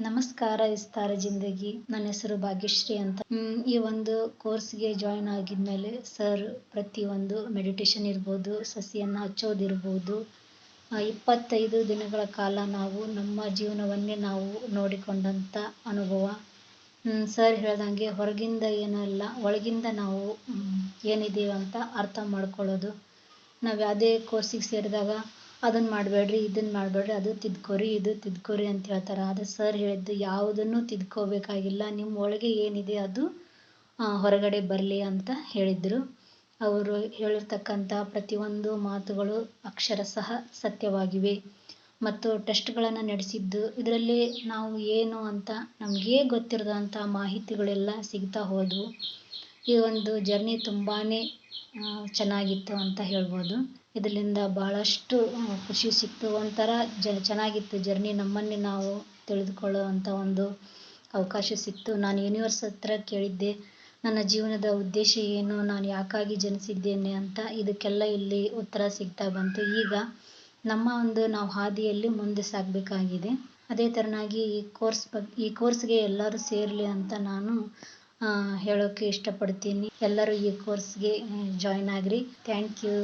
ನಮಸ್ಕಾರ ವಿಸ್ತಾರ ಜಿಂದಗಿ. ನನ್ನ ಹೆಸರು ಭಾಗ್ಯಶ್ರೀ ಅಂತ. ಈ ಒಂದು ಕೋರ್ಸ್ಗೆ ಜಾಯಿನ್ ಆಗಿದ್ಮೇಲೆ ಸರ್ ಪ್ರತಿಯೊಂದು ಮೆಡಿಟೇಷನ್ ಇರ್ಬೋದು, ಸಸಿಯನ್ನು ಹಚ್ಚೋದಿರ್ಬೋದು, 25 ದಿನಗಳ ಕಾಲ ನಾವು ನಮ್ಮ ಜೀವನವನ್ನೇ ನಾವು ನೋಡಿಕೊಂಡಂಥ ಅನುಭವ. ಸರ್ ಹೇಳ್ದಂಗೆ ಹೊರಗಿಂದ ಏನಲ್ಲ, ಒಳಗಿಂದ ನಾವು ಏನಿದೆಯೋ ಅಂತ ಅರ್ಥ ಮಾಡ್ಕೊಳ್ಳೋದು. ನಾವು ಯಾವುದೇ ಕೋರ್ಸಿಗೆ ಸೇರಿದಾಗ ಅದನ್ನು ಮಾಡಬೇಡ್ರಿ, ಇದನ್ನು ಮಾಡಬೇಡ್ರಿ, ಅದು ತಿದ್ಕೋರಿ, ಇದು ತಿದ್ಕೋರಿ ಅಂತ ಹೇಳ್ತಾರೆ. ಆದರೆ ಸರ್ ಹೇಳಿದ್ದು ಯಾವುದನ್ನು ತಿದ್ಕೋಬೇಕಾಗಿಲ್ಲ, ನಿಮ್ಮ ಒಳಗೆ ಏನಿದೆ ಅದು ಹೊರಗಡೆ ಬರಲಿ ಅಂತ ಹೇಳಿದರು. ಅವರು ಹೇಳಿರ್ತಕ್ಕಂಥ ಪ್ರತಿಯೊಂದು ಮಾತುಗಳು ಅಕ್ಷರಶಃ ಸತ್ಯವಾಗಿವೆ. ಮತ್ತು ಟೆಸ್ಟ್ಗಳನ್ನು ನಡೆಸಿದ್ದು, ಇದರಲ್ಲಿ ನಾವು ಏನು ಅಂತ ನಮಗೇ ಗೊತ್ತಿರದಂಥ ಮಾಹಿತಿಗಳೆಲ್ಲ ಸಿಗ್ತಾ ಹೋದವು. ಈ ಒಂದು ಜರ್ನಿ ತುಂಬಾ ಚೆನ್ನಾಗಿತ್ತು ಅಂತ ಹೇಳ್ಬೋದು. ಇದರಿಂದ ಭಾಳಷ್ಟು ಖುಷಿ ಸಿಕ್ತು. ಒಂಥರ ಚೆನ್ನಾಗಿತ್ತು ಜರ್ನಿ. ನಮ್ಮನ್ನೇ ನಾವು ತಿಳಿದುಕೊಳ್ಳುವಂಥ ಒಂದು ಅವಕಾಶ ಸಿಕ್ತು. ನಾನು ಯೂನಿವರ್ಸ್ ಹತ್ರ ಕೇಳಿದ್ದೆ, ನನ್ನ ಜೀವನದ ಉದ್ದೇಶ ಏನು, ನಾನು ಯಾಕಾಗಿ ಜನಿಸಿದ್ದೇನೆ ಅಂತ. ಇದಕ್ಕೆಲ್ಲ ಇಲ್ಲಿ ಉತ್ತರ ಸಿಗ್ತಾ ಬಂತು. ಈಗ ನಮ್ಮ ನಾವು ಹಾದಿಯಲ್ಲಿ ಮುಂದೆ ಸಾಗಬೇಕಾಗಿದೆ. ಅದೇ ಥರನಾಗಿ ಈ ಕೋರ್ಸ್ಗೆ ಎಲ್ಲರೂ ಸೇರಲಿ ಅಂತ ನಾನು ಹೇಳೋಕ್ಕೆ ಇಷ್ಟಪಡ್ತೀನಿ. ಎಲ್ಲರೂ ಈ ಕೋರ್ಸ್ಗೆ ಜಾಯಿನ್ ಆಗ್ರಿ. Thank you.